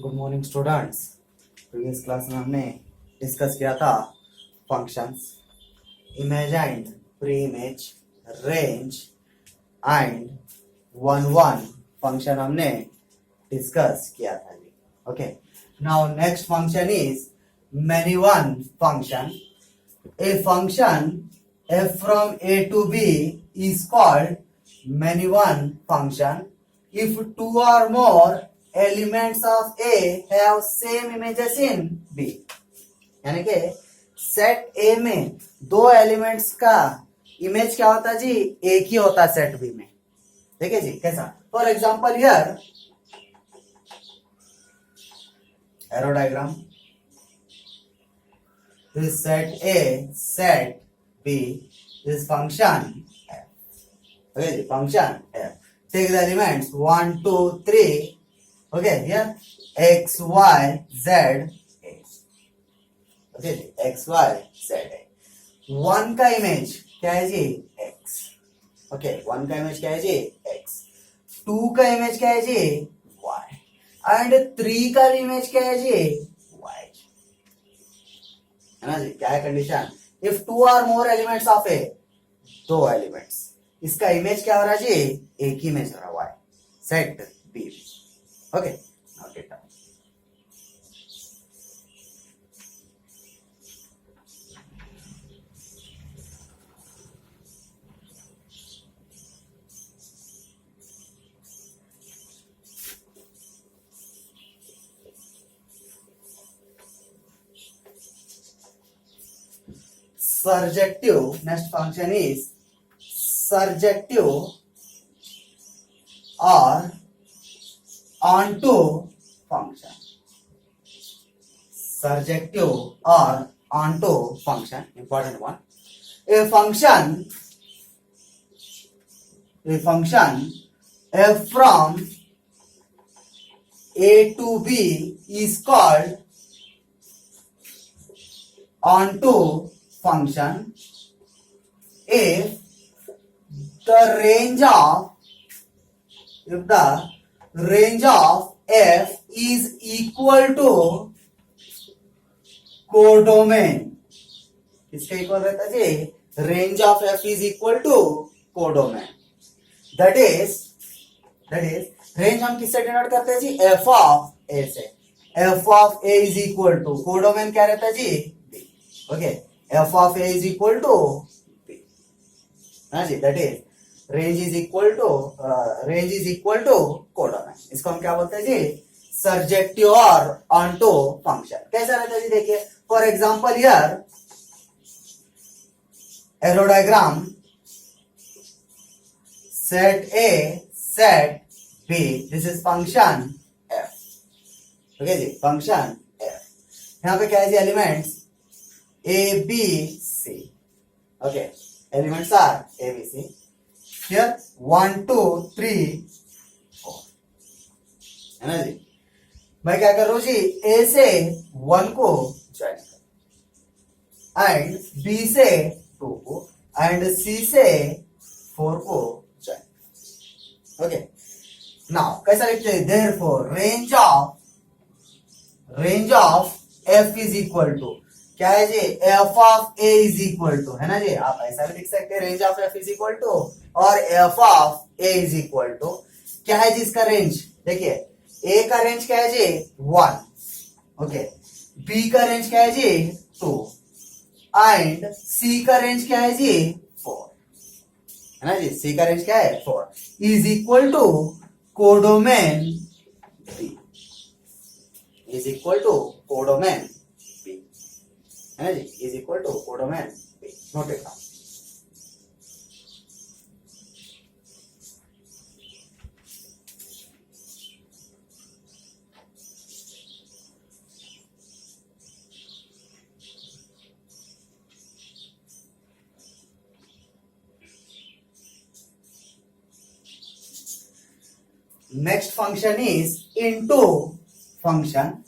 Good morning students. Previous class में हमने discuss किया था functions, image and pre image, range and one one function हमने discuss किया था जी। Okay, now next function is many one function. A function f from a to b is called many one function if two or more elements of a have same images in b. यानी कि set ए में दो elements का image क्या होता है जी, एक ही होता है सेट बी में। ठीक है जी, कैसा? For example here arrow diagram, this set A, set B, this function F. Okay, function F. Take the elements 1, 2, 3. Okay, here X, Y, Z, A. Okay, X, Y, Z, A. One का image क्या है जी? X. Okay, one का image क्या है जी? X. Two का image क्या है जी? Y. एंड थ्री का इमेज क्या है जी? है ना जी। क्या है condition? If two or more elements of A, दो एलिमेंट्स, इसका इमेज क्या हो रहा है जी? एक ही इमेज हो रहा है, Y set B. Okay, now get down. Surjective, next function is surjective or onto function. Surjective or onto function, important one. A function f from a to b is called onto function if the range of f is equal to codomain. किसका equal रहता है जी? Range of f is equal to codomain. That is range हम किससे denote करते हैं जी? f of a से। f of a is equal to codomain क्या रहता है जी? b। Okay, f of a is equal to b. हाँ जी, that is range is equal to codomain. इसको हम क्या बोलते हैं जी? सर्जेक्टिव और ऑन्टो फंक्शन। कैसा रहता है जी? देखिए, for example here arrow diagram, set A, set B, this is function f। Okay जी, फंक्शन f। यहाँ पे क्या है जी? Elements A, B, C. Okay, elements are A, B, C. Here 1, 2, 3, 4. है ना जी? मैं क्या कर रहा हूँ जी? A से 1 को ज्वाइन कर, एंड B से 2 को, एंड C से 4 को ज्वाइन। ओके, नाउ कैसा लिखते हैं? Therefore range of F is equal to क्या है जी? f of a is equal to, है ना जी? आप ऐसा भी लिख सकते हैं, range of f is equal to, और f of a is equal to क्या है जी? इसका रेंज देखिए, a का रेंज क्या है जी? 1। ओके, b का रेंज क्या है जी? 2, एंड c का रेंज क्या है जी? 4, है ना जी? c का रेंज क्या है? 4 is equal to codomain b, is equal to codomain, है ना जी? Is equal to codomain B. Note it down. Next function is into function.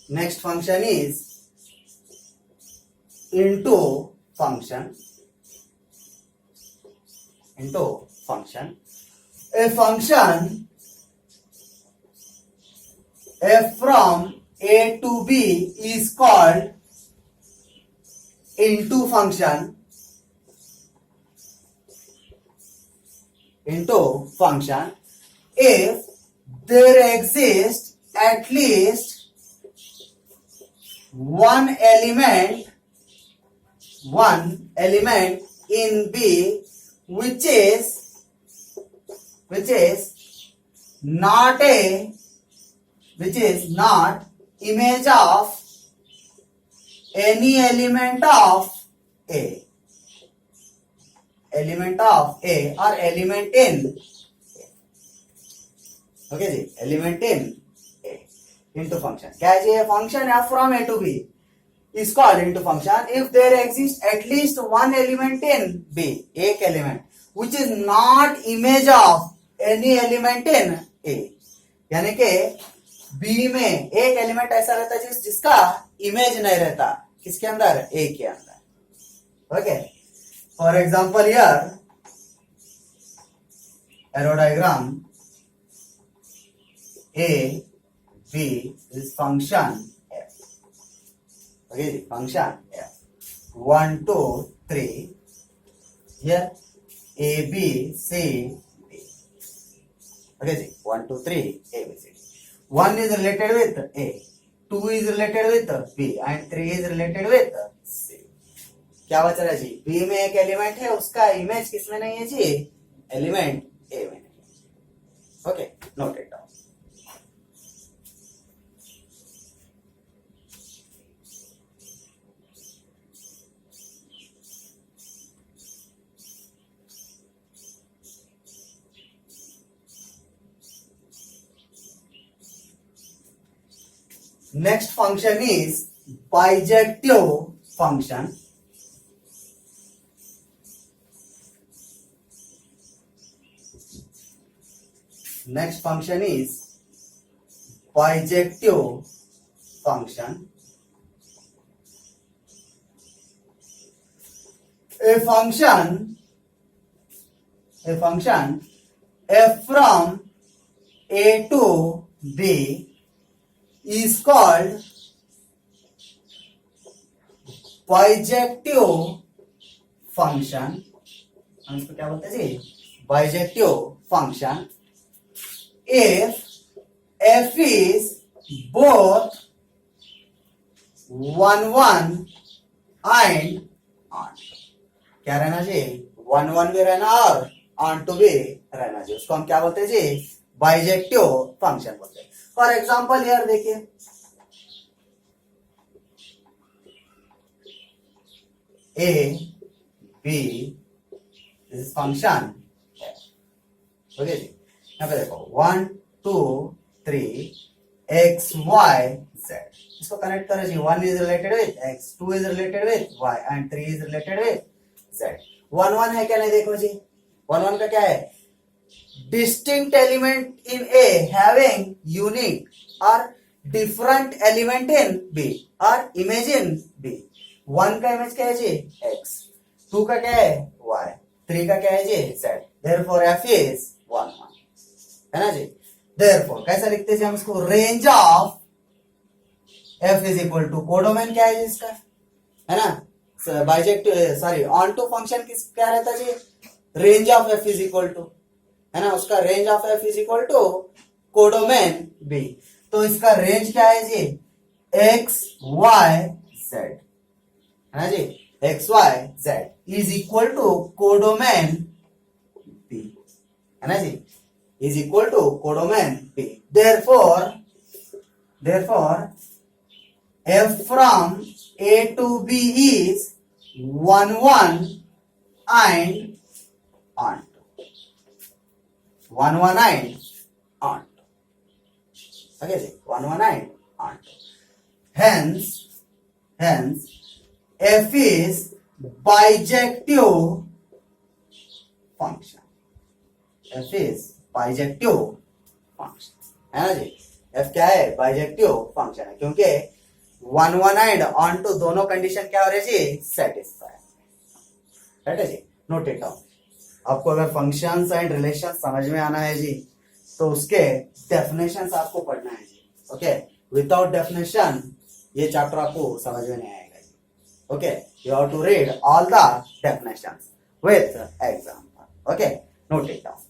Next function is into function. function. A function f from a to b is called into function. Into function if there exists at least one element in B which is not image of any element of A or element in A. Okay जी, element in A into function. क्या है ये function f from A to B is called into function if there exists at least one element in B, एक element which is not image of any element in A. यानी कि B में एक element ऐसा रहता है जिसका image नहीं रहता, किसके अंदर? A के अंदर. Okay, for example here arrow diagram A B is function f. Okay, function f. 1 2 3 here A B C D. Okay, 1 2 3 A B C D. 1 is related with A, 2 is related with B and 3 is related with C. क्या बच रहा है जी? B में एक element है, उसका image किसमें नहीं है जी? एलिमेंट A में नहीं. Okay, note it down. Next function is bijective function. Next function is bijective function. A function f from A to B is called bijective function. हम इसको क्या बोलते हैं जी? Bijective function if f is both 1 1 and on. क्या रहना जी? 1 1 भी रहना और on to भी रहना जी. उसको हम क्या बोलते हैं जी? Bijective function बोलते हैं. फॉर एग्जाम्पल यार देखिए, A B this function. Okay जी, यहाँ पे देखो 1 2 3 x y z. इसको कनेक्ट करो जी. 1 is related with x, 2 is related with y and 3 is related with z. 1 1 है क्या? नहीं, देखो जी 1 1 का क्या है? Distinct element in A having unique or different element in B or image in B. 1 का इमेज क्या है जी? X. 2 का क्या है? Y. 3 का क्या है जी? Z. Therefore F is 1 1. है ना जी? Therefore कैसा लिखते हैं हम इसको? Range of F is equal to codomain क्या है जी इसका? है ना? Bijective sorry onto function किस क्या रहता है जी? Range of F is equal to, है ना, उसका range of F is equal to codomain B. तो इसका रेंज क्या है जी? X Y Z, है ना जी? X Y Z is equal to codomain B, है ना जी? Is equal to codomain B. Therefore F from A to B is 1 1 and on. 1 1 and on. Okay, 1 1 and on. Hence, F is bijective function. F is bijective function. है ना जी? F क्या है? bijective function है, क्योंकि 1 1 and on to दोनों condition क्या हो रही है जी? सेटिस्फाई. राइट है जी? Note it down. आपको अगर फंक्शंस एंड रिलेशन समझ में आना है जी तो उसके डेफिनेशंस आपको पढ़ना है जी. ओके, विदाउट डेफिनेशन ये चैप्टर आपको समझ में नहीं आएगा जी. Okay, you have to read all the definitions with example. Okay, note it down.